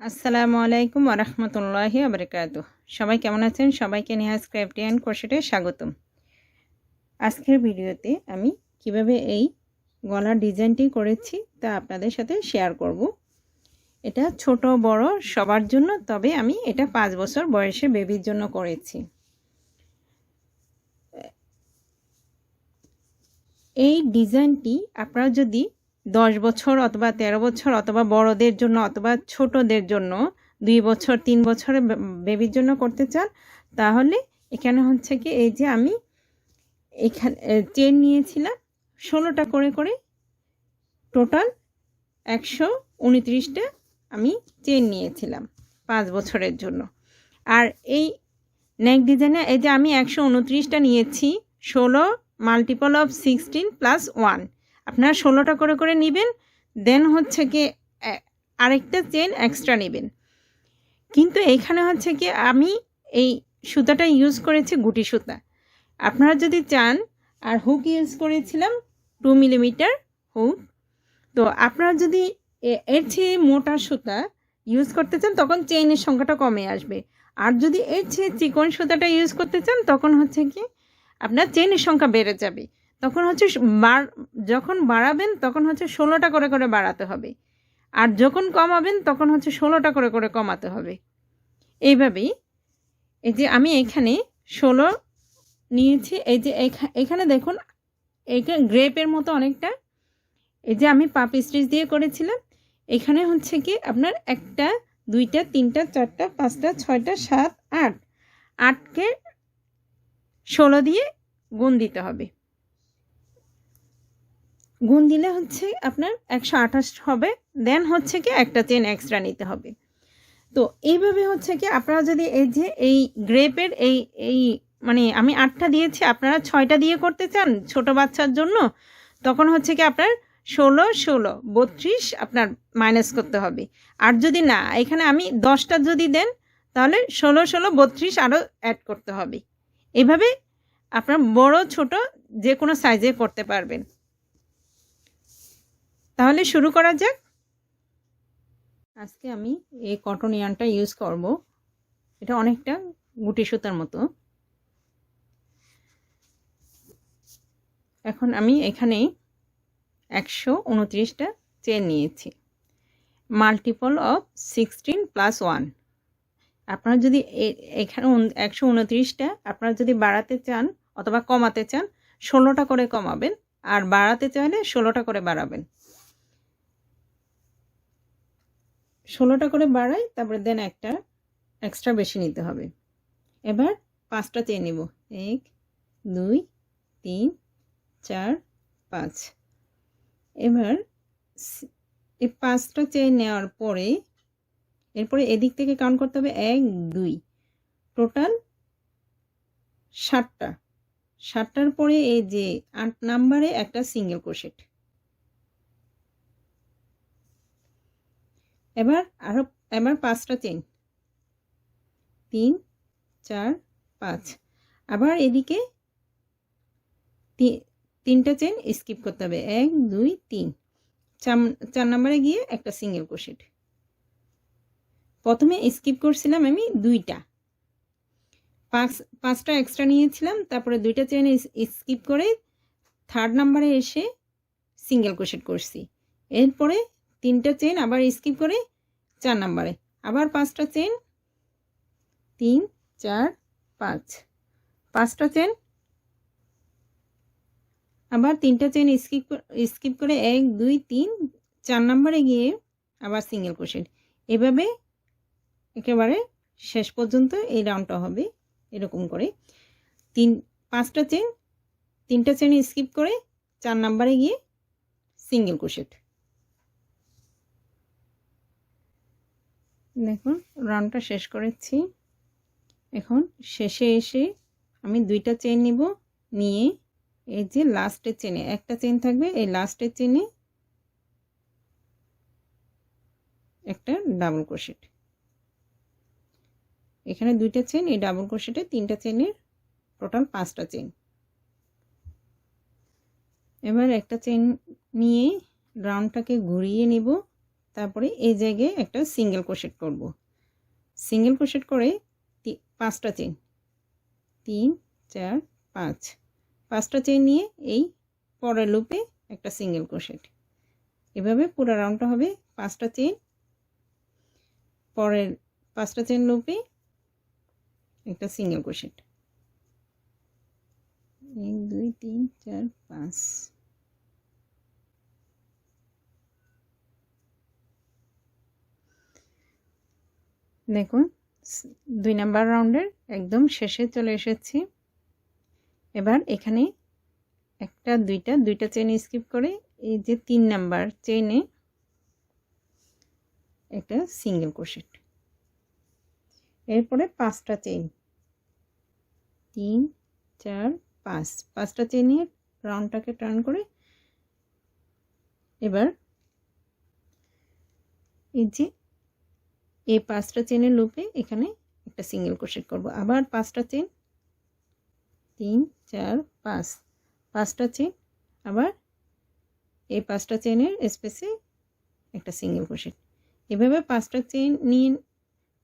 আসসালামু আলাইকুম ওয়া রাহমাতুল্লাহি ওয়া বারাকাতুহু। সবাই কেমন আছেন? সবাইকে নিহাজ ক্রাফট এন্ড ক্রোশেটে স্বাগতম। আজকের ভিডিওতে আমি কিভাবে এই গলার ডিজাইনটি করেছি তা আপনাদের সাথে শেয়ার করব। এটা ছোট বড় সবার জন্য, তবে আমি এটা 5 বছর বয়সে বেবির জন্য করেছি। এই ডিজাইনটি আপনারা যদি 10 বছর অথবা 13 বছর অথবা বড়দের জন্য অথবা ছোটদের জন্য 2 বছর 3 বছরের বেবির জন্য করতে চান, তাহলে এখানে হচ্ছে কি এই যে আমি এখানে চেন নিয়েছিলাম 16টা করে টোটাল 129টা আমি চেন নিয়েছিলাম 5 বছরের জন্য। আর এই নেক ডিজাইনে এই যে আমি 129টা নিয়েছি, 16 মাল্টিপল অফ 16 প্লাস 1। আপনারা 16টা করে নেবেন, দেন হচ্ছে কি আরেকটা চেন এক্সট্রা নেবেন। কিন্তু এইখানে হচ্ছে কি আমি এই সুতাটা ইউজ করেছি গুটি সুতা। আপনারা যদি চান, আর হুক ইউজ করেছিলাম 2 মিলিমিটার হুক। তো আপনারা যদি এর চেয়ে মোটা সুতা ইউজ করতে চান তখন চেইনের সংখ্যাটা কমে আসবে। আর যদি এর চেয়ে চিকন সুতাটা ইউজ করতে চান তখন হচ্ছে কি আপনার চেইনের সংখ্যা বেড়ে যাবে। তখন হচ্ছে যখন বাড়াবেন তখন হচ্ছে 16টা করে বাড়াতে হবে, আর যখন কমাবেন তখন হচ্ছে 16টা করে কমাতে হবে। এইভাবেই এই যে আমি এখানে 16 নিয়েছি। এই যে এখানে দেখুন এইখানে গ্রেপের মতো অনেকটা, এই যে আমি পাপ স্টিচ দিয়ে করেছিলাম। এখানে হচ্ছে কি আপনার 1টা 2টা 3টা 4টা 5টা 6টা 7 8 8কে 16 দিয়ে গুণ দিতে হবে। গুণ দিলে হচ্ছে আপনার 128 হবে। দেন হচ্ছে কি একটা চেন এক্সট্রা নিতে হবে। তো এইভাবে হচ্ছে কি আপনারা যদি এই যে এই গ্রেপের এই মানে আমি 8টা দিয়েছি, আপনারা 6টা দিয়ে করতে চান ছোট বাচ্চার জন্য, তখন হচ্ছে কি আপনার 16 16 32 আপনার মাইনাস করতে হবে। আর যদি না এখানে আমি 10টা যদি দেন তাহলে 16 16 32 আরও অ্যাড করতে হবে। এভাবে আপনার বড় ছোট যে কোনো সাইজে করতে পারবেন। তাহলে শুরু করা যাক। আজকে আমি এই কটন ইয়ার্নটা ইউজ করব। এটা অনেকটা গুটি সুতার মতো। এখন আমি এখানে 129টা চেন নিয়েছি, মাল্টিপল অফ 16 প্লাস 1। আপনারা যদি এখানে 129টা আপনারা যদি বাড়াতে চান অথবা কমাতে চান 16টা করে কমাবেন, আর বাড়াতে চাইলে 16টা করে বাড়াবেন। 16টা করে বাড়াই, তারপরে দেন একটা এক্সট্রা বেশি নিতে হবে। এবার 5টা চেন নিব, 1 2 3 4 5। এবার এই 5টা চেন নেওয়ার পরে এরপরে এদিক থেকে কাউন্ট করতে হবে 1 2 টোটাল 7টা। 7টার পরে এই যে 8 নাম্বারে একটা সিঙ্গেল ক্রোশেট। এবার 5টা চেন 3 4 5। আবার এদিকে 3টা চেন স্কিপ করতে হবে, 1 2 3। 4 নাম্বারে গিয়ে একটা সিঙ্গেল ক্রোশেট। প্রথমে স্কিপ করছিলাম আমি 2টা, 5টা এক্সট্রা নিয়েছিলাম, তারপরে 2টা চেন স্কিপ করে 3rd নাম্বারে এসে সিঙ্গেল ক্রোশেট করছি। এরপরে 3টা চেন আবার স্কিপ করে 4 নাম্বারে, আবার 5টা চেন 3 4 5। 5টা চেন আবার 3টা চেন স্কিপ করে 1 2 3 4 নাম্বারে গিয়ে আবার সিঙ্গেল ক্রোশেট। এভাবে একেবারে শেষ পর্যন্ত এই রাউন্ডটা হবে এরকম করে। 5টা চেন 3টা চেন স্কিপ করে 4 নাম্বারে গিয়ে সিঙ্গেল ক্রোশেট। দেখুন রাউন্ডটা শেষ করেছি। এখন শেষে এসে আমি 2টা চেন নিব, নিয়ে এই যে লাস্টের চেনে একটা চেন থাকবে, এই লাস্টের চেনে একটা ডাবল ক্রোশেট। এখানে 2টা চেন, এই ডাবল ক্রোশেটে 3টা চেনের টোটাল 5টা চেন। এবার একটা চেন নিয়ে রাউন্ডটাকে ঘুরিয়ে নেব, তারপরে এই জায়গায় একটা সিঙ্গেল ক্রোশেট করব। সিঙ্গেল ক্রোশেট করে 5টা চেইন, 3 4 5, 5টা চেইন নিয়ে এই পরের লুপে একটা সিঙ্গেল ক্রোশেট। এভাবে পুরো রাউন্ডটা হবে 5টা চেইন, পরের 5টা চেইন লুপে একটা সিঙ্গেল ক্রোশেট। 1 2 3 4 5। দেখুন 2 নাম্বার রাউন্ডের একদম শেষে চলে এসেছি। এবার এখানে একটা দুইটা চেইন স্কিপ করে এই যে 3 নাম্বার চেইনে একটা সিঙ্গেল ক্রোশেট। এরপরে 5টা চেইন, 3 4 5, 5টা চেইন নিয়ে রাউন্ডটাকে টার্ন করে এবার এই যে এই 5টা চেইনের লুপে এখানে একটা সিঙ্গেল ক্রোশেট করব। আবার 5টা চেইন, 3 4 5, 5টা চেইন, আবার এই 5টা চেইনের স্পেসে একটা সিঙ্গেল ক্রোশেট। এভাবে 5টা চেইন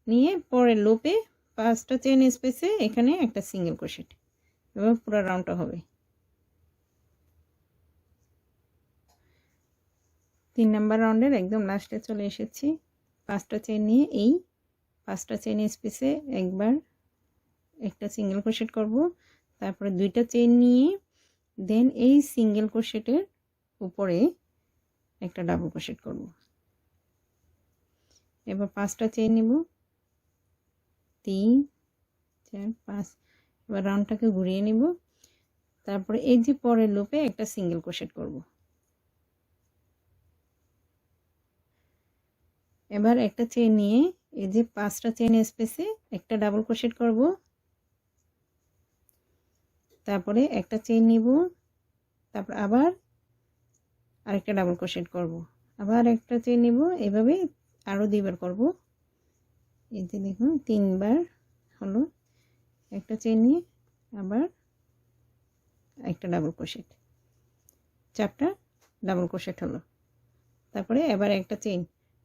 নিয়ে পরের লুপে 5টা চেইন স্পেসে এখানে একটা সিঙ্গেল ক্রোশেট। এবার পুরো রাউন্ডটা হবে। 3 নাম্বার রাউন্ডের একদম লাস্টে চলে এসেছি। 5টা চেইন নিয়ে এই 5টা চেইন স্পেসে একবার একটা সিঙ্গেল ক্রোশেট করব। তারপরে 2টা চেইন নিয়ে দেন এই সিঙ্গেল ক্রোশেটের উপরে একটা ডাবল ক্রোশেট করব। এবার 5টা চেইন নিব, 3 4 5। এবার রাউন্ডটাকে ঘুরিয়ে নিব। তারপরে এই যে পরের লুপে একটা সিঙ্গেল ক্রোশেট করব। এবার একটা চেইন নিয়ে এই যে 5টা চেইন স্পেসে একটা ডাবল ক্রোশেট করব। তারপরে একটা চেইন নিব, তারপর আবার আরেকটা ডাবল ক্রোশেট করব। আবার একটা চেইন নিব, এভাবে আরও 2বার করব। এই যে দেখুন 3বার হলো। একটা চেইন নিয়ে আবার একটা ডাবল ক্রোশেট, 4টা ডাবল ক্রোশেট হলো। তারপরে এবার একটা চেইন,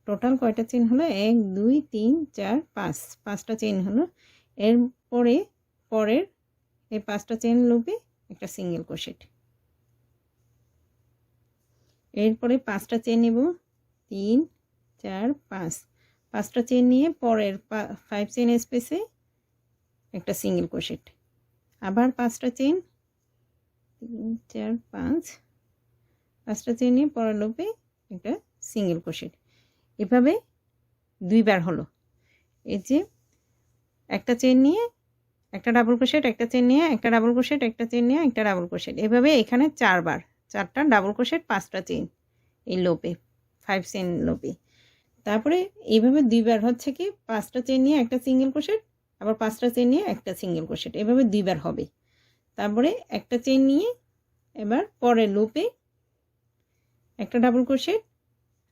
টোটাল কয়টা চেইন হলো? 1 2 3 4 5, 5টা চেইন হলো। এরপরে পরের এই 5টা চেইন লুপে একটা সিঙ্গেল ক্রোশেট। এরপরে 5টা চেইন নেব, 3 4 5, 5টা চেইন নিয়ে পরের 5 চেইন স্পেসে একটা সিঙ্গেল ক্রোশেট। আবার 5টা চেইন, 3 4 5, 5টা চেইন নিয়ে পরের লুপে একটা সিঙ্গেল ক্রোশেট। এভাবে 2বার হলো। এই যে একটা চেইন নিয়ে একটা ডাবল ক্রোশেট, একটা চেইন নিয়ে একটা ডাবল ক্রোশেট, একটা চেইন নিয়ে একটা ডাবল ক্রোশেট। এভাবে এখানে 4বার, 4টা ডাবল ক্রোশেট, 5টা চেইন এই লোপে 5 চেইন লোপে। তারপরে এইভাবে 2বার হচ্ছে কি 5টা চেইন নিয়ে একটা সিঙ্গেল ক্রোশেট, আবার 5টা চেইন নিয়ে একটা সিঙ্গেল ক্রোশেট। এভাবে 2বার হবে। তারপরে একটা চেইন নিয়ে এবার পরের লুপে একটা ডাবল ক্রোশেট,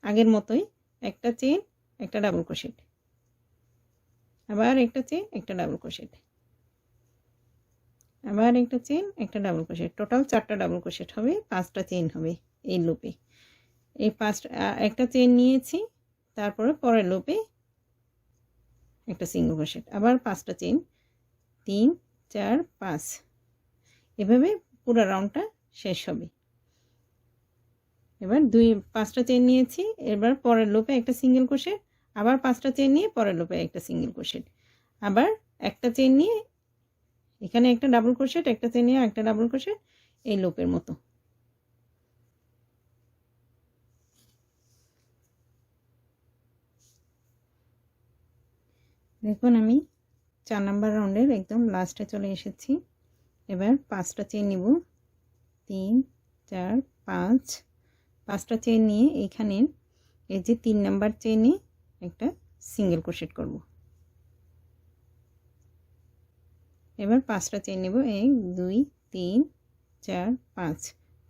আগের মতোই একটা চেইন একটা ডাবল ক্রোশেট, আবার একটা চেইন একটা ডাবল ক্রোশেট, আবার একটা চেইন একটা ডাবল ক্রোশেট। টোটাল 4টা ডাবল ক্রোশেট হবে, 5টা চেইন হবে এই লুপে। এই 5টা একটা চেইন নিয়েছি, তারপরে পরের লুপে একটা সিঙ্গেল ক্রোশেট, আবার 5টা চেইন, 3 4 5। এভাবে পুরো রাউন্ডটা শেষ হবে। এবার 5টা চেইন নিয়েছি, এবার পরের লুপে একটা সিঙ্গেল ক্রোশেট, আবার 5টা চেইন নিয়ে পরের লুপে একটা সিঙ্গেল ক্রোশেট, আবার একটা চেইন নিয়ে এখানে একটা ডাবল ক্রোশেট, একটা চেইন নিয়ে একটা ডাবল ক্রোশেট এই লুপের মতো। দেখুন আমি 4 নাম্বার রাউন্ডের একদম লাস্টে চলে এসেছি। এবার 5টা চেইন নিব, 3 4 5, 5টা চেইন নিয়ে এখানে এই যে 3 নাম্বার চেইনে একটা সিঙ্গেল ক্রোশেট করব। এবার 5টা চেইন নেব, 1 2 3 4 5,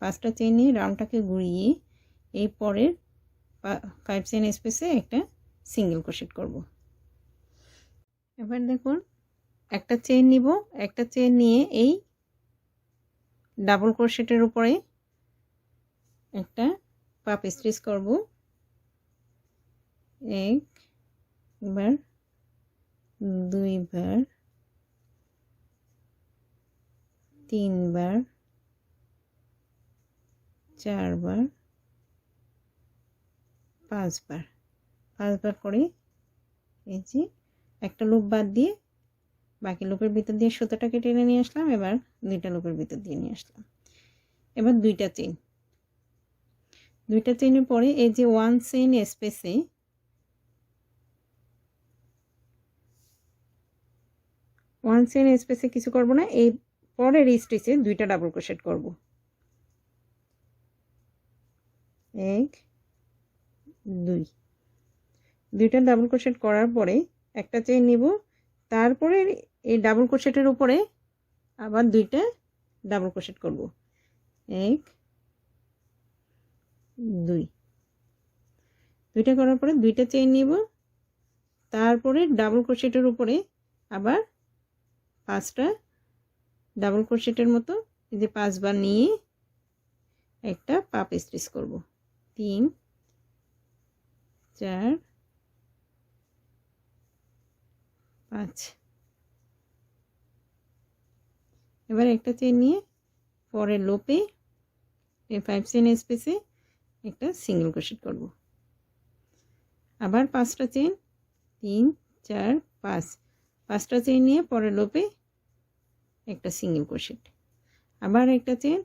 5টা চেইন নিয়ে রাউন্ডটাকে ঘুরিয়ে এই পরের 5 চেইন স্পেসে একটা সিঙ্গেল ক্রোশেট করব। এবার দেখুন একটা চেইন নিব, একটা চেইন নিয়ে এই ডাবল ক্রোশেটের উপরে একটা পাপ স্টিচ করব। একবার, দুইবার, তিনবার, চারবার, পাঁচবার, পাঁচবার করে এই যে একটা লুপ বাদ দিয়ে বাকি লুপের ভিতর দিয়ে সুতোটাকে টেনে নিয়ে আসলাম। এবার দুইটা লুপের ভিতর দিয়ে নিয়ে আসলাম। এবার দুইটা চেইন, দুইটা চেইনের পরে এই যে ওয়ান চেইন স্পেসে কিছু করব না, এই পরের স্টিচে দুইটা ডাবল ক্রোশেট করব। এক, দুই, দুইটা ডাবল ক্রোশেট করার পরে একটা চেইন নিব, তারপরে এই ডাবল ক্রোশেটের উপরে আবার দুইটা ডাবল ক্রোশেট করব। এক, দুই, দুইটা করার পরে দুইটা চেইন নিব, তারপরে ডাবল ক্রোশেটের উপরে আবার পাঁচটা ডাবল ক্রোশেটের মতো এই যে পাঁচবার নিয়ে একটা পাপ স্টিচ করব। 3, 4, 5। এবার একটা চেইন নিয়ে পরের লুপে এই 5 চেইন স্পেসে একটা সিঙ্গেল ক্রোশেট করব। আবার পাঁচটা চেইন, 3, 4, 5, পাঁচটা চেইন নিয়ে পরের লুপে একটা সিঙ্গেল ক্রোশেট, আবার একটা চেইন,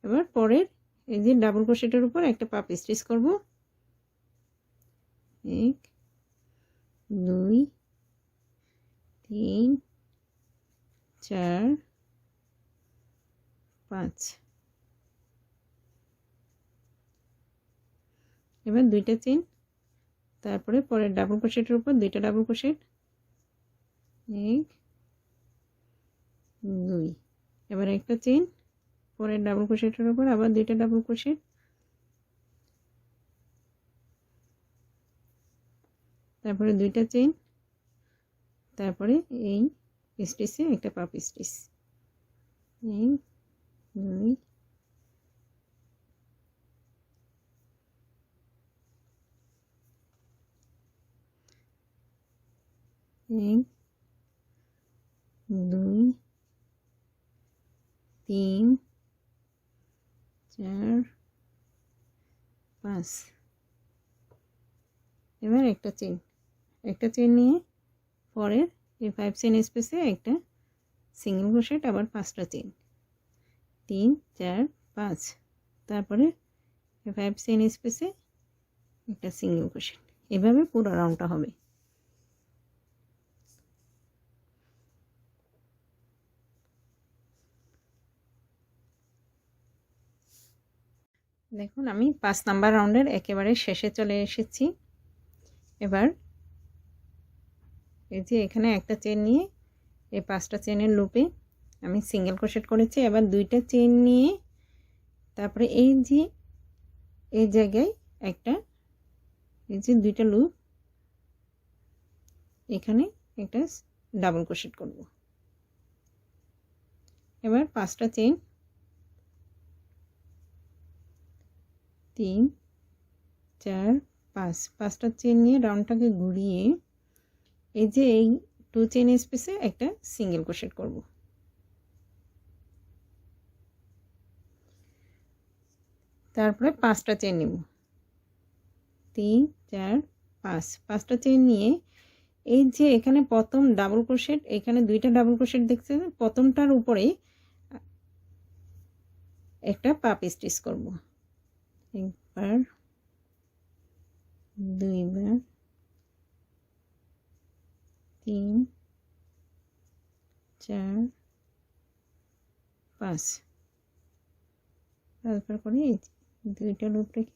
এবার পরের এই যে ডাবল ক্রোশেটের উপর একটা পাপ স্টিচ করব। 1, 2, 3, 4, 5। এবার দুইটা চেইন, তারপরে পরের ডাবল ক্রোশেটের উপর দুইটা ডাবল ক্রোশেট। 1, 2, এবার একটা চেইন, পরের ডাবল ক্রোশেটের উপর আবার দুইটা ডাবল ক্রোশেট, তারপরে দুইটা চেইন, তারপরে এই স্টিচে একটা পাপ স্টিচ। 1, 2, 1, 2, 3, 4, 5। এবার একটা চেইন নিয়ে পরের এই 5 চেইন স্পেসে একটা সিঙ্গেল ক্রোশেট, আবার পাঁচটা চেইন, 3, 4, 5, তারপরে 5 চেইন স্পেসে একটা সিঙ্গেল ক্রোশেট। এভাবে পুরো রাউন্ডটা হবে। দেখুন আমি 5 নাম্বার রাউন্ডের একেবারে শেষে চলে এসেছি। এবার এই যে এখানে একটা চেইন নিয়ে এই পাঁচটা চেইনের লুপে আমি সিঙ্গেল ক্রোশেট করেছি। এবার দুইটা চেইন নিয়ে তারপরে এই যে এই জায়গায় একটা এই যে দুইটা লুপ, এখানে একটা ডাবল ক্রোশেট করব। এবার পাঁচটা চেইন, 3, 4, 5, পাঁচটা চেইন নিয়ে রাউন্ডটাকে ঘুরিয়ে এই যে এই 2 চেইন স্পেসে একটা সিঙ্গেল ক্রোশেট করব। তারপরে পাঁচটা চেইন নিব, 3, 4, 5, পাঁচটা চেইন নিয়ে এই যে এখানে প্রথম ডাবল ক্রোশেট, এখানে দুইটা ডাবল ক্রোশেট দেখছেন, প্রথমটার উপরে একটা পাপ স্টিচ করব। একবার, দুইবার, 3, 4, 5, তারপর করে এই দুইটা লুপ রেখে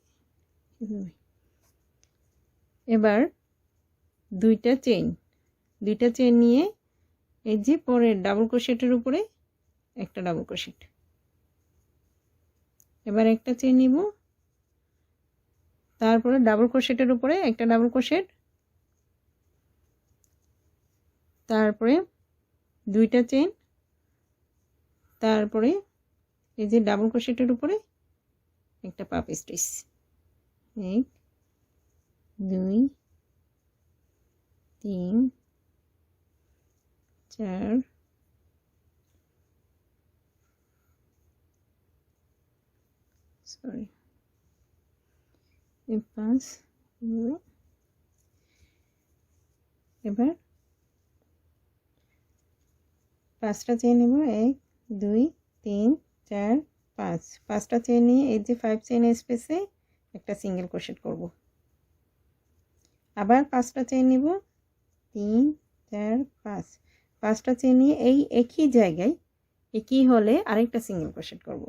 এবার দুইটা চেইন নিয়ে এই যে পরের ডাবল ক্রোশেটের উপরে একটা ডাবল ক্রোশেট, এবার একটা চেইন নিব, তারপরে ডাবল ক্রোশেটের উপরে একটা ডাবল ক্রোশেট, তারপরে দুইটা চেইন, তারপরে এই যে ডাবল ক্রোশেটের উপরে একটা পাপ স্টিচ। 1, 2, 3 4 সরি 5 এবার 5টা চেন নেব 1 2 3 4 5 5টা চেন নিয়ে এই যে 5 চেন স্পেসে একটা সিঙ্গেল ক্রোশেট করব আবার 5টা চেন নিব 3 4 5 5টা চেন নিয়ে এই একই জায়গায় একই হলে আরেকটা সিঙ্গেল ক্রোশেট করব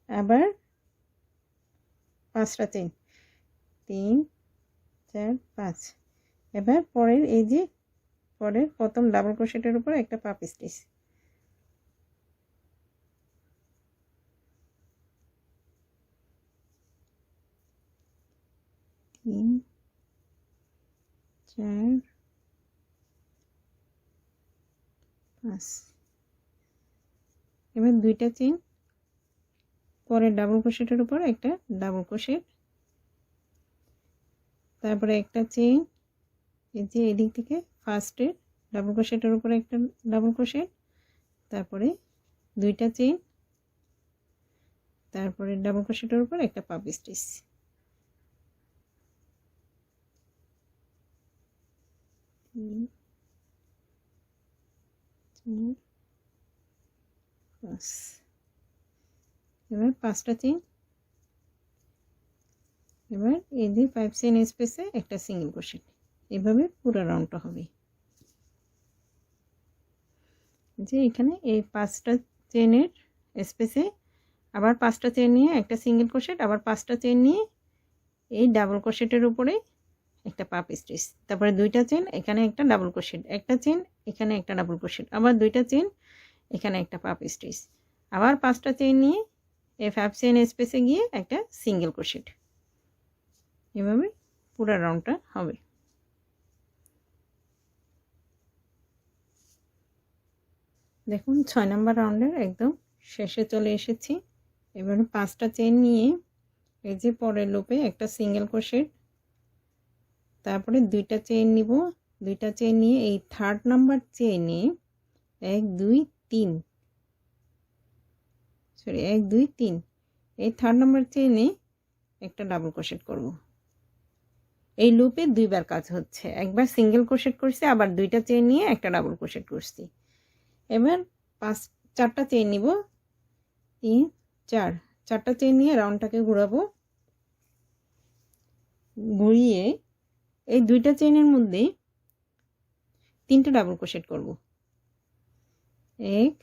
আবার 5টা চেন 3 4 5 এবার পরের এই যে পরের প্রথম ডাবল ক্রোশেটের উপর একটা পাপ স্টিচ 3 4 5 এবার দুইটা চেন পরের ডাবল ক্রোশেটের উপর একটা ডাবল ক্রোশেট তারপরে একটা চেন এই যে এদিক থেকে ফার্স্টের ডাবল ক্রোশেটের উপর একটা ডাবল ক্রোশেট তারপরে দুইটা চেন তারপরে ডাবল ক্রোশেটের উপর একটা পাপ স্টিচ এবার 5টা চেন এবার এই যে 5 চেন স্পেসে একটা সিঙ্গেল ক্রোশেট এভাবে পুরো রাউন্ডটা হবে যে এখানে এই 5টা চেনের স্পেসে আবার 5টা চেন নিয়ে একটা সিঙ্গেল ক্রোশেট আবার 5টা চেন নিয়ে এই ডাবল ক্রোশেটের উপরে একটা পাপ স্টিচ তারপরে দুইটা চেন এখানে একটা ডাবল ক্রোশেট একটা চেন এখানে একটা ডাবল ক্রোশেট আবার দুইটা চেন এখানে একটা পাপ স্টিচ আবার 5টা চেন নিয়ে এই 5 চেন স্পেসে গিয়ে একটা সিঙ্গেল ক্রোশেট এভাবে পুরো রাউন্ডটা হবে দেখুন 6 নাম্বার রাউন্ডের একদম শেষে চলে এসেছি এবারে 5টা চেন নিয়ে এই যে পরের লুপে একটা সিঙ্গেল ক্রোশেট তারপরে দুইটা চেন নিব দুইটা চেন নিয়ে এই 3rd নাম্বার চেনে 1 2 3 সরি 1 2 3 এই 3rd নাম্বার চেনে একটা ডাবল ক্রোশেট করব এই লুপে দুইবার কাজ হচ্ছে একবার সিঙ্গেল ক্রোশেট করছি আবার দুইটা চেন নিয়ে একটা ডাবল ক্রোশেট করছি এবার 4টা চেন নিব 3 4 4টা চেন নিয়ে রাউন্ডটাকে ঘোরাবো ঘুরিয়ে এই দুইটা চেনের মধ্যে 3টা ডাবল ক্রোশেট করব 1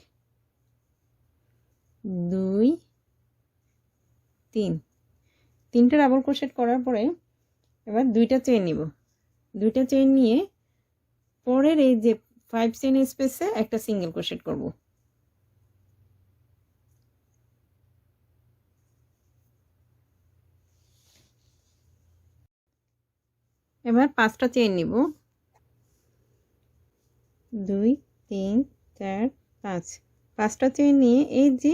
2 3 3টা ডাবল ক্রোশেট করার পরে এবার দুইটা চেন নিব দুইটা চেন নিয়ে পরের এই যে 5 চেন স্পেসে একটা সিঙ্গেল ক্রোশেট করব এবার 5টা চেন নিব 2 3 4 5 5টা চেন নিয়ে এই যে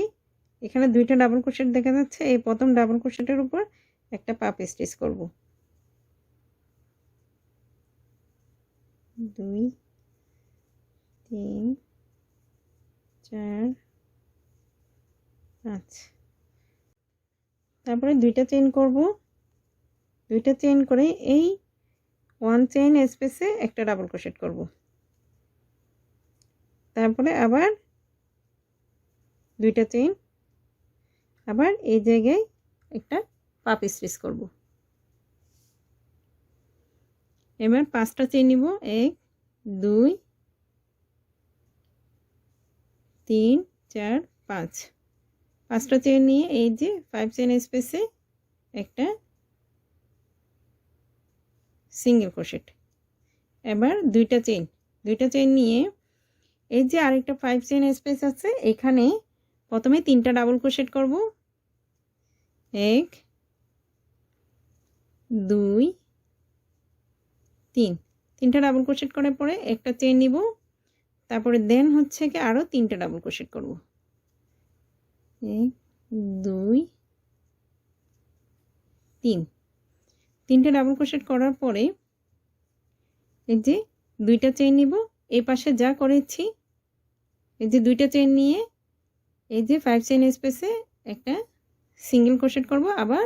এখানে দুইটা ডাবল ক্রোশেট দেখা যাচ্ছে এই প্রথম ডাবল ক্রোশেটের উপর একটা পাপ স্টিচ করব 2 3 4 5 তারপরে দুইটা চেন করব দুইটা চেন করে এই 1 চেন স্পেসে একটা ডাবল ক্রোশেট করব তারপরে আবার দুইটা চেন আবার এই জায়গায় একটা পাপ স্টিচ করব এবার 5টা চেন নিব 1 2 3 4 5 5টা চেন নিয়ে এই যে 5 চেন স্পেসে একটা সিঙ্গেল ক্রোশেট এবার দুইটা চেন নিয়ে এই যে আরেকটা 5 চেন স্পেস আছে এখানে প্রথমে 3টা ডাবল ক্রোশেট করব 1 2 3 3টা ডাবল ক্রোশেট করার পরে একটা চেন নিব তারপরে দেন হচ্ছে কি আরো 3টা ডাবল ক্রোশেট করব 1 2 3 3টে ডাবল ক্রোশেট করার পরে এই যে দুইটা চেইন নিব, এই পাশে যা করেছি এই যে দুইটা চেইন নিয়ে এই যে 5 চেইন স্পেসে একটা সিঙ্গেল ক্রোশেট করব, আবার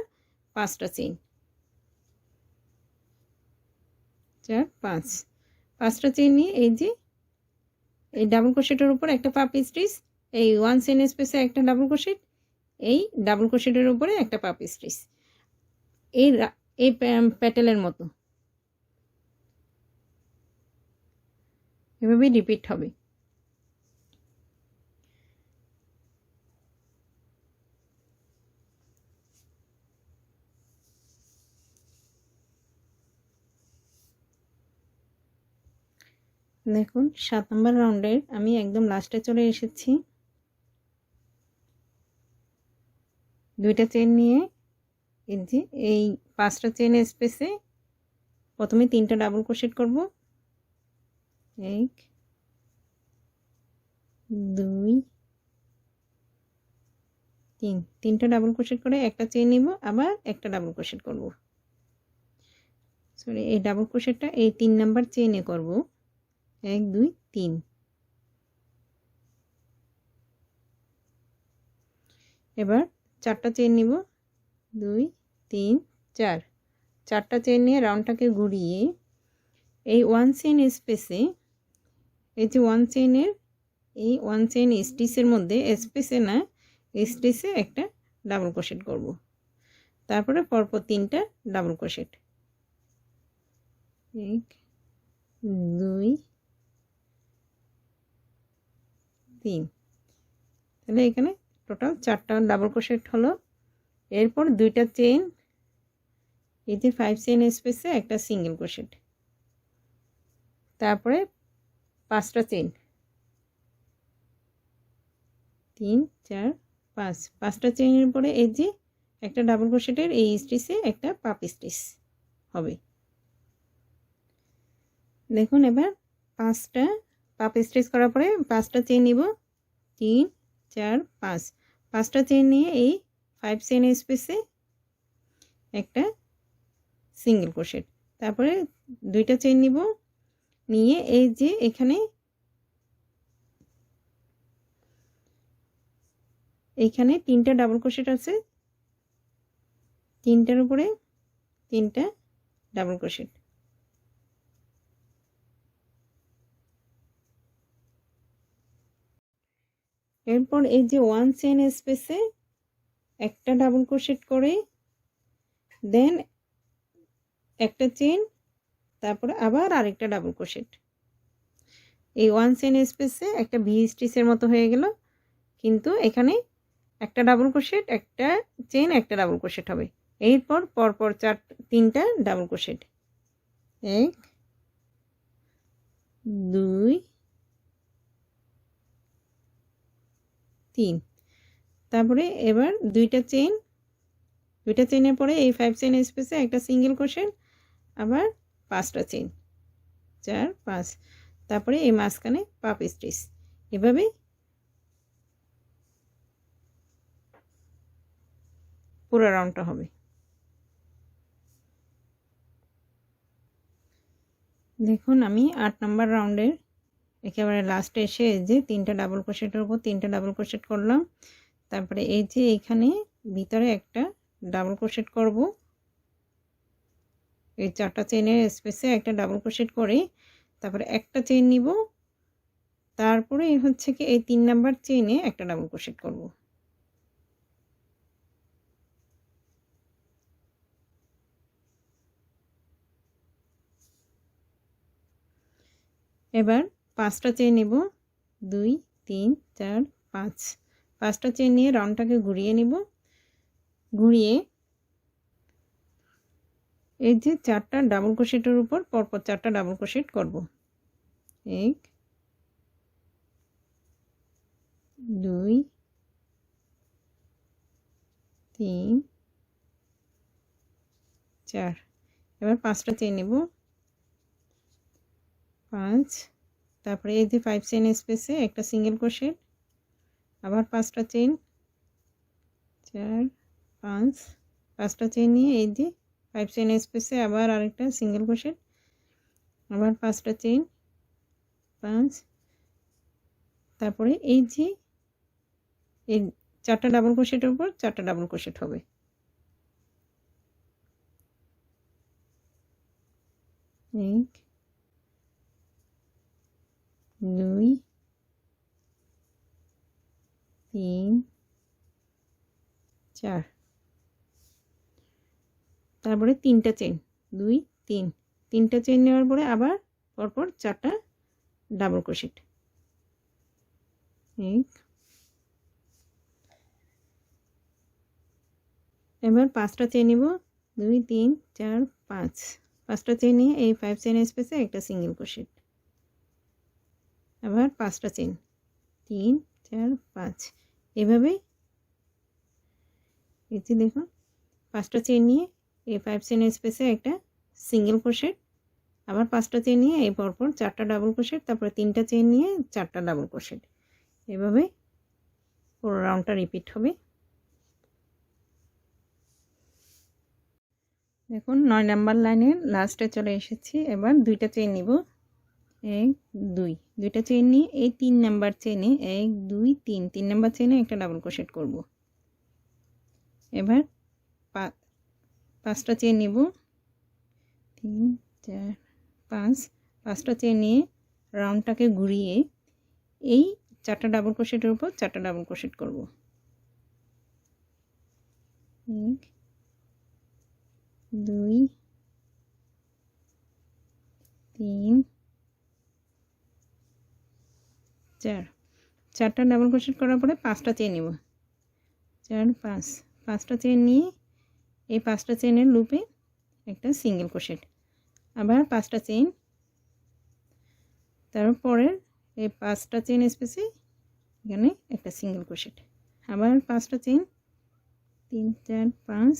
5টা চেইন, 4 5 5টা চেইন নিয়ে এই যে এই ডাবল ক্রোশেটের উপর একটা পাপ স্টিচ, এই 1 চেইন স্পেসে একটা ডাবল ক্রোশেট, এই ডাবল ক্রোশেটের উপরে একটা পাপ স্টিচ, এই এই প্যাটেলের মতো এভাবেই রিপিট হবে। দেখুন 7 নম্বর রাউন্ডের আমি একদম লাস্টে চলে এসেছি। দুইটা চেইন নিয়ে এই যে এই 5টা চেইন স্পেসে প্রথমে 3টা ডাবল ক্রোশেট করব, 1 2 3, 3টা ডাবল ক্রোশেট করে একটা চেইন নিব, আবার একটা ডাবল ক্রোশেট করব, সরি এই ডাবল ক্রোশেটটা এই 3 নাম্বার চেইনে করব, 1 2 3, এবার 4টা চেইন নিব, 2 3 4, 4টা চেইন নিয়ে রাউন্ডটাকে ঘুরিয়ে এই 1 চেইন স্পেসে এই যে 1 চেইনের এই 1 চেইন স্টিচের মধ্যে স্পেসে না স্টিচে একটা ডাবল ক্রোশেট করব, তারপরে পরপর 3টা ডাবল ক্রোশেট, 1 2 3, তাহলে এখানে টোটাল 4টা ডাবল ক্রোশেট হলো। এরপর দুইটা চেইন এই যে 5 চেইন স্পেসে একটা সিঙ্গেল ক্রোশেট, তারপরে 5টা চেইন 3 4 5, 5টা চেইনের পরে এই যে একটা ডাবল ক্রোশেটের এই স্টিচে একটা পাপ স্টিচ হবে। দেখুন এবার 5টা পাপ স্টিচ করার পরে 5টা চেইন নিব, 3 4 5, 5টা চেইন নিয়ে এই 5 চেইন স্পেসে একটা সিঙ্গেল ক্রোশেট, তারপরে দুইটা চেইন নিব, নিয়ে এই যে এইখানে 3টা ডাবল ক্রোশেট আছে, 3টার উপরে 3টা ডাবল ক্রোশেট, এরপর এই যে 1 চেইন স্পেসে একটা ডাবল ক্রোশেট করে দেন একটা চেইন, তারপরে আবার আরেকটা ডাবল ক্রোশেট, এই 1 চেইন স্পেসে একটা ভি স্টিচের মতো হয়ে গেল, কিন্তু এখানে একটা ডাবল ক্রোশেট একটা চেইন একটা ডাবল ক্রোশেট হবে। এরপর পরপর 3টা ডাবল ক্রোশেট, 1 2 3, তারপরে এবার দুইটা চেইনের পরে এই 5 চেইন স্পেসে একটা সিঙ্গেল ক্রোশেট, আবার 5টা চেইন 4 5, তারপরে এই মাঝখানে পাপ স্টিচ, এভাবে পুরো রাউন্ডটা হবে। দেখুন আমি 8 নম্বর রাউন্ডের একেবারে লাস্টে এসে এই যে 3টা ডাবল ক্রোশেটের উপর 3টা ডাবল ক্রোশেট করলাম, তারপরে এই যে এখানে ভিতরে একটা ডাবল ক্রোশেট করব, এই 4টা চেইনের স্পেসে একটা ডাবল ক্রোশেট করে তারপরে একটা চেইন নিব, তারপরে হচ্ছে কি এই 3 নাম্বার চেইনে একটা ডাবল ক্রোশেট করব, এবার 5টা চেইন নিব, 2 3 4 5, 5টা চেইন নিয়ে রাউন্ডটাকে ঘুরিয়ে নিব, ঘুরিয়ে এই যে 4টা ডাবল ক্রোশেটের উপর পরপর 4টা ডাবল ক্রোশেট করব, 1 2 3 4, এবার 5টা চেইন নিব, 5, তারপরে এই যে 5 চেইন স্পেসে একটা সিঙ্গেল ক্রোশেট, আবার 5টা চেইন 4 5, 5টা চেইন নিয়ে এই যে 5 চেইন স্পেসে আবার আরেকটা সিঙ্গেল ক্রোশেট, আবার 5টা চেইন 5 তারপরে এই যে এই 4টা ডাবল ক্রোশেটের উপর 4টা ডাবল ক্রোশেট হবে। 1 2 3 4 তারপরে 3টা চেইন 2 3 3টা চেইন নেওয়ার পরে আবার পরপর 4টা ডাবল ক্রোশেট 1 এবার 5টা চেইন নিব 2 3 4 5 5টা চেইন নিয়ে এই 5 চেইন স্পেসে একটা সিঙ্গেল ক্রোশেট আবার 5টা চেইন 3 4 5 এভাবে এই যে দেখুন 5টা চেইন নিয়ে এই 5 চেইন স্পেসে একটা সিঙ্গেল ক্রোশেট আবার 5টা চেইন নিয়ে এই পরপর 4টা ডাবল ক্রোশেট তারপরে 3টা চেইন নিয়ে 4টা ডাবল ক্রোশেট এভাবে পুরো রাউন্ডটা রিপিট হবে। দেখুন 9 নাম্বার লাইনের লাস্টে চলে এসেছি। এবার 2টা চেইন নিব 1 2 2টা চেইন নিয়ে এই 3 নাম্বার চেইনে 1 2 3 3 নাম্বার চেইনে একটা ডাবল ক্রোশেট করব। এবার 5টা চেইন নিব 3 4 5 5টা চেইন নিয়ে রাউন্ডটাকে ঘুরিয়ে এই 4টা ডাবল ক্রোশেটের উপর 4টা ডাবল ক্রোশেট করব। 1 2 3 4 4টা ডাবল ক্রোশেট করার পরে 5টা চেইন নিব 4 5 5টা চেইন নিয়ে এই 5টা চেইনের লুপে একটা সিঙ্গেল ক্রোশেট আবার 5টা চেইন তারপরে এই 5টা চেইন স্পেসে এখানে একটা সিঙ্গেল ক্রোশেট আবার 5টা চেইন 3 4 5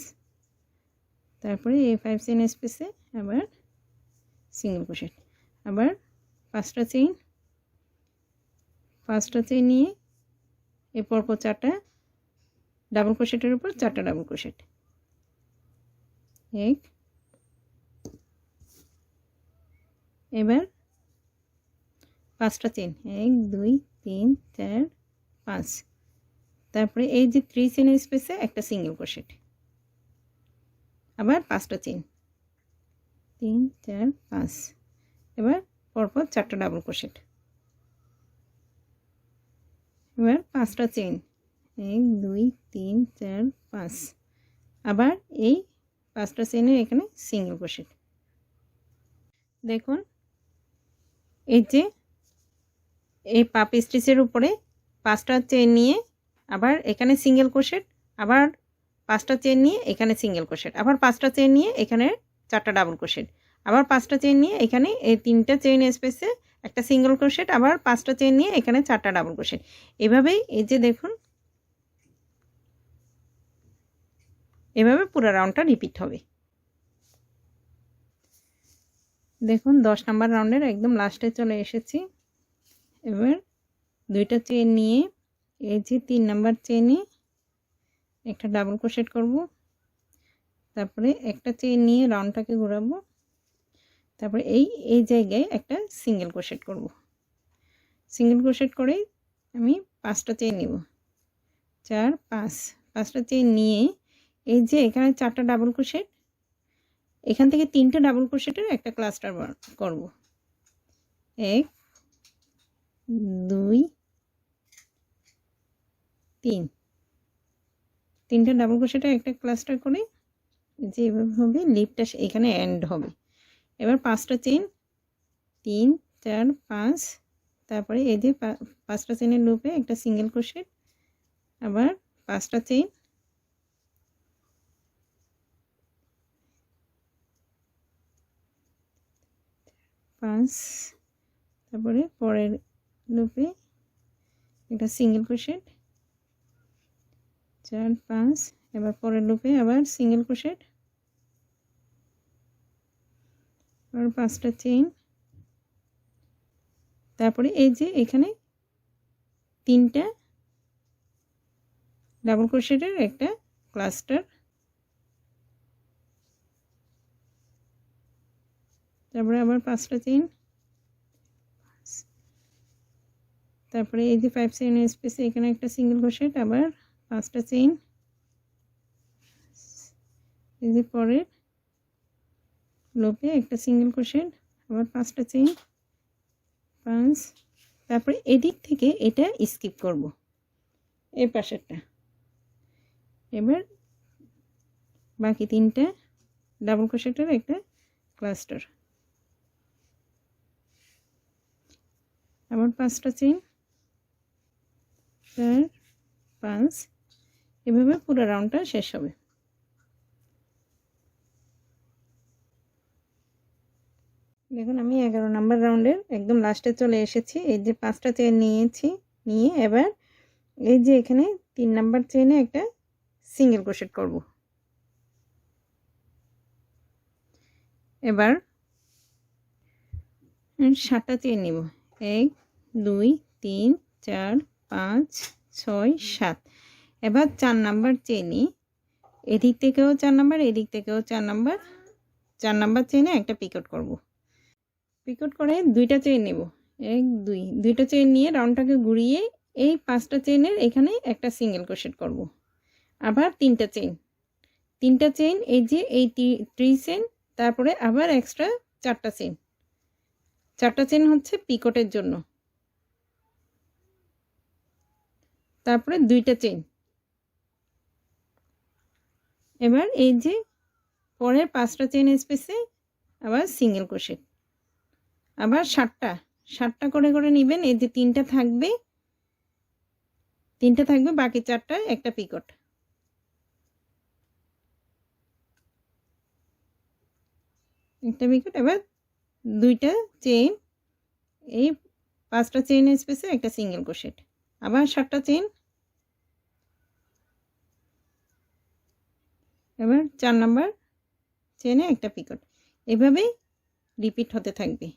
তারপরে এই 5 চেইন স্পেসে আবার সিঙ্গেল ক্রোশেট আবার 5টা চেইন নিয়ে এই পরপর 4টা ডাবল ক্রোশেটের উপর 4টা ডাবল ক্রোশেট 1 এবার 5টা চেইন 1 2 3 4 5 তারপরে এই যে 3 চেইন স্পেসে একটা সিঙ্গেল ক্রোশেট আবার 5টা চেইন 3 4 5 এবার পরপর 4টা ডাবল ক্রোশেট এবার 5টা চেইন 1 2 3 4 5 আবার এই 5টা চেইনের এখানে সিঙ্গেল ক্রোশেট। দেখুন এই যে এই পাপ স্টিচের উপরে 5টা চেইন নিয়ে আবার এখানে সিঙ্গেল ক্রোশেট আবার 5টা চেইন নিয়ে এখানে সিঙ্গেল ক্রোশেট আবার 5টা চেইন নিয়ে এখানে 4টা ডাবল ক্রোশেট আবার 5টা চেইন নিয়ে এখানে এই 3টা চেইন স্পেসে একটা সিঙ্গেল ক্রোশেট আবার 5টা চেইন নিয়ে এখানে 4টা ডাবল ক্রোশেট এভাবেই এই যে দেখুন এভাবে পুরো রাউন্ডটা রিপিট হবে। দেখুন 10 নাম্বার রাউন্ডের একদম লাস্টে চলে এসেছি। এবার 2টা চেইন নিয়ে এই যে 3 নাম্বার চেইনে একটা ডাবল ক্রোশেট করব তারপরে একটা চেইন নিয়ে রাউন্ডটাকে ঘোরাবো তারপরে এই জায়গায় একটা সিঙ্গেল ক্রোশেট করব। সিঙ্গেল ক্রোশেট করে আমি 5টা চেইন নিব 4 5 5টা চেইন নিয়ে এই যে এখানে 4টা ডাবল ক্রোশেট এখান থেকে 3টা ডাবল ক্রোশেটের একটা ক্লাস্টার করব 1 2 3 3টা ডাবল ক্রোশেটের একটা ক্লাস্টার করে যে এভাবে হবে লিপটা এখানে এন্ড হবে। এবার 5টা চেইন 3 4 5 তারপরে এই যে 5টা চেইনের লুপে একটা সিঙ্গেল ক্রোশেট আবার 5টা চেইন তারপরে পরের লুপে একটা সিঙ্গেল ক্রোশেট 4 5 এবার পরের লুপে আবার সিঙ্গেল ক্রোশেট আর 5টা চেইন তারপরে এই যে এখানে 3টা ডাবল ক্রোশেটের একটা ক্লাস্টার তারপরে আবার 5টা চেইন, তারপরে এই যে 5 চেইন স্পেসে এখানে একটা সিঙ্গেল ক্রোশেট, আবার 5টা চেইন, এই যে পরের লুপে একটা সিঙ্গেল ক্রোশেট, আবার 5টা চেইন, 5, তারপরে এদিক থেকে এটা স্কিপ করব এই পাশেরটা। এবার বাকি 3টা ডাবল ক্রোশেটের একটা ক্লাস্টার, আবার 5টা চেইন, 4, 5, এভাবে পুরো রাউন্ডটা শেষ হবে। দেখুন আমি 11 নাম্বার রাউন্ডের একদম লাস্টে চলে এসেছি। এই যে 5টা চেইন নিয়েছি, নিয়ে এবার এই যে এখানে 3 নাম্বার চেইনে একটা সিঙ্গেল ক্রোশেট করব। এবার 7টা চেইন নিব, 1, 2, 3, 4, 5, 6, 7। এবার 4 নাম্বার চেইনে এদিক থেকেও 4 নাম্বার, এদিক থেকেও 4 নাম্বার, 4 নাম্বার চেইনে একটা পিকট করব। পিকট করে 2টা চেইন নেব, 1, 2, 2টা চেইন নিয়ে রাউন্ডটাকে ঘুরিয়ে এই 5টা চেইনের এখানে একটা সিঙ্গেল ক্রোশেট করব। আবার 3টা চেইন, 3টা চেইন এই যে এই 3 চেইন, তারপরে আবার এক্সট্রা 4টা চেইন, 4টা চেইন হচ্ছে পিকটের জন্য, তারপরে 2টা চেইন। এবার এই যে পরের 5টা চেইন স্পেসে আবার সিঙ্গেল ক্রোশেট, আবার 7টা করে করে নেবেন। এই যে 3টা থাকবে, 3টা থাকবে, বাকি 4টা একটা পিকট, একটা পিকট। এবার 2টা চেইন এই 5টা চেইন স্পেসে একটা সিঙ্গেল ক্রোশেট, আবার 7টা চেইন, এবার 4 নাম্বার চেইনে একটা পিকট, এভাবে রিপিট হতে থাকবে।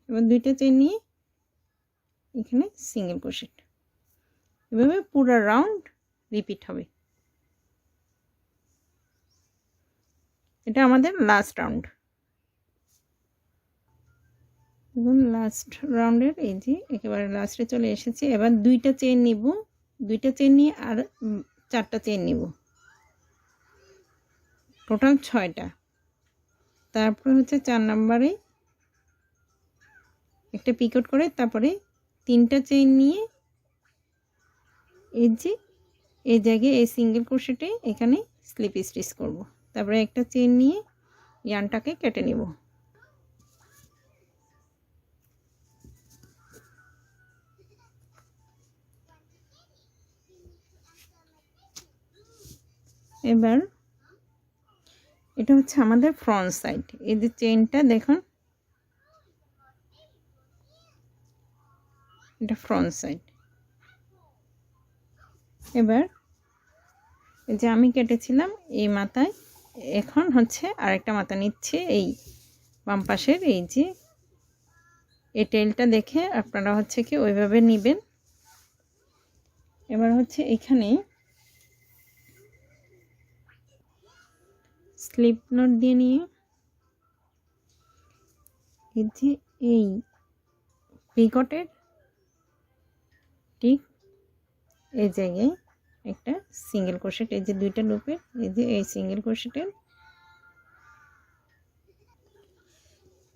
এবার 2টা চেইন নিয়ে এখানে সিঙ্গেল ক্রোশেট, এভাবে পুরো রাউন্ড রিপিট হবে। এটা আমাদের লাস্ট রাউন্ড। এবং লাস্ট রাউন্ডের এই যে একেবারে লাস্টে চলে এসেছি। এবার 2টা চেইন নিব, 2টা চেইন নিয়ে আর 4টা চেইন নিব, টোটাল 6টা। তারপরে হচ্ছে 4 নাম্বারে একটা পিকট করে তারপরে 3টা চেইন নিয়ে এই যে এই জায়গায় এই সিঙ্গেল ক্রোশেটে এখানে স্লিপ স্টিচ করব। তারপরে একটা চেইন নিয়ে ইয়ার্নটাকে কেটে নেব। এবার এটা হচ্ছে আমাদের ফ্রন্ট সাইড। এই যে চেইনটা দেখুন, এটা ফ্রন্ট সাইড। এবার এই যে আমি কেটেছিলাম এই মাথায়, এখন হচ্ছে আরেকটা মাথা নিচ্ছে এই বাম পাশের। এই যে এই টেলটা দেখে আপনারা হচ্ছে কি ওইভাবে নেবেন। এবার হচ্ছে এখানে স্লিপ নট দিয়ে নিয়ে এই যে এই পিকটের ঠিক এই জায়গায় একটা সিঙ্গেল ক্রোশেট, এই যে 2টা লুপের এই যে এই সিঙ্গেল ক্রোশেটের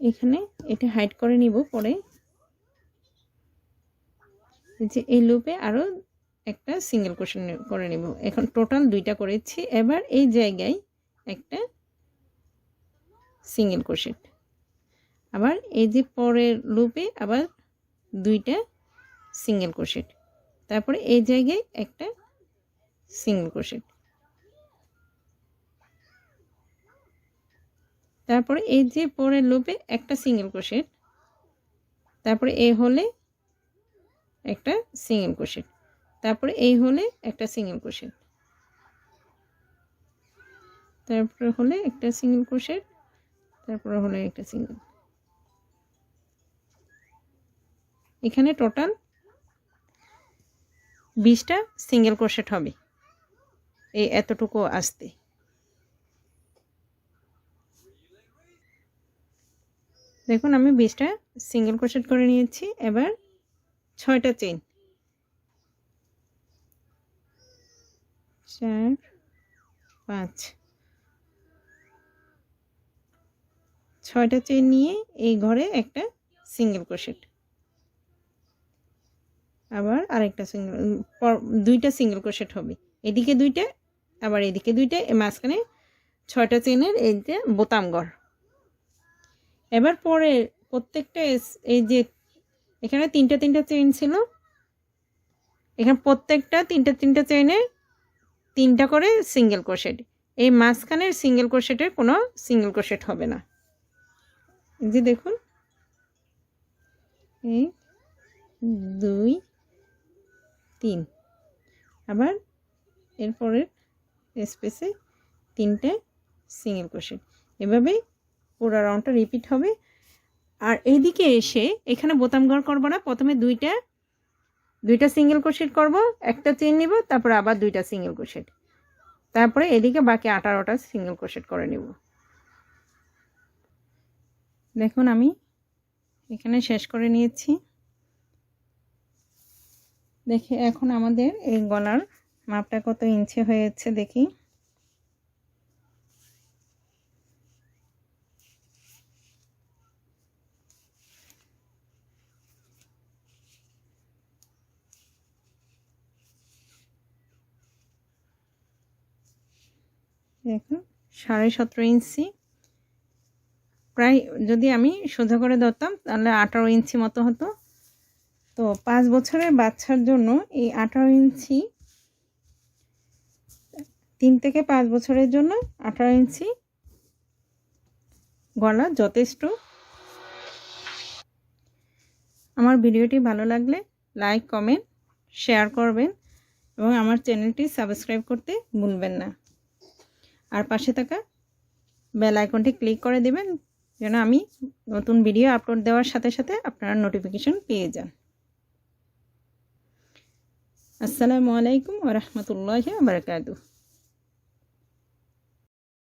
এখানে এটা হাইড করে নিব। পরে এই যে এই লুপে আরো একটা সিঙ্গেল ক্রোশেট করে নিব। এখন টোটাল 2টা করেছি। এবার এই জায়গায় একটা সিঙ্গেল ক্রোশেট, আবার এই যে পরের লুপে আবার 2টা সিঙ্গেল ক্রোশেট, তারপরে এই জায়গায় একটা সিঙ্গেল ক্রোশেট, তারপরে এই যে পরের লুপে একটা সিঙ্গেল ক্রোশেট, তারপরে এই হলে একটা সিঙ্গেল ক্রোশেট, তারপরে এই হলে একটা সিঙ্গেল ক্রোশেট, তারপরে হলে একটা সিঙ্গেল ক্রোশেট, তারপরে হলে একটা সিঙ্গেল। এখানে টোটাল 20টা সিঙ্গেল ক্রোশেট হবে এই এতটুকু আসতে। দেখুন আমি 20টা সিঙ্গেল ক্রোশেট করে নিয়েছি। এবার 6টা চেইন, 4 5 6টা চেইন নিয়ে এই ঘরে একটা সিঙ্গেল ক্রোশেট, আবার আরেকটা সিঙ্গেল, 2টা সিঙ্গেল ক্রোশেট হবে, এদিকে 2টা আবার এদিকে 2টা, এই মাঝখানে 6টা চেইনের এই যে বোতাম ঘর। এবার পরে প্রত্যেকটা এই যে এখানে 3টা চেইন ছিল, এখানে প্রত্যেকটা 3টা চেইনে 3টা করে সিঙ্গেল ক্রোশেট। এই মাঝখানের সিঙ্গেল ক্রোশেটের কোনো সিঙ্গেল ক্রোশেট হবে না। এই যে দেখুন 1 2 3, আবার এরপরের স্পেসে 3টে সিঙ্গেল ক্রোশেট, এভাবে পুরো রাউন্ডটা রিপিট হবে। আর এইদিকে এসে এখানে বোতাম ঘর করব না, প্রথমে দুইটা সিঙ্গেল ক্রোশেট করব, একটা চেইন নিব, তারপর আবার 2টা সিঙ্গেল ক্রোশেট, তারপরে এদিকে বাকি 18টা সিঙ্গেল ক্রোশেট করে নেব। দেখুন আমি এখানে শেষ করে নিয়েছি। দেখি এখন আমাদের এই গলার মাপটা কত ইঞ্চি হয়েছে দেখি। দেখুন 17.5 ইঞ্চি, প্রায় যদি আমি সোজা করে ধরতাম তাহলে 18 ইঞ্চি মতো হতো। তো 5 বছরের বাচ্চার জন্য এই 18 ইঞ্চি, 3 থেকে 5 বছরের জন্য 18 ইঞ্চি গলা যথেষ্ট। আমার ভিডিওটি ভালো লাগলে লাইক কমেন্ট শেয়ার করবেন এবং আমার চ্যানেলটি সাবস্ক্রাইব করতে ভুলবেন না। আর পাশে থাকা বেল আইকনটি ক্লিক করে দেবেন যেন আমি নতুন ভিডিও আপলোড দেওয়ার সাথে সাথে আপনারা নোটিফিকেশন পেয়ে যান। আসসালামু আলাইকুম ওয়া রাহমাতুল্লাহি ওয়া বারাকাতুহু।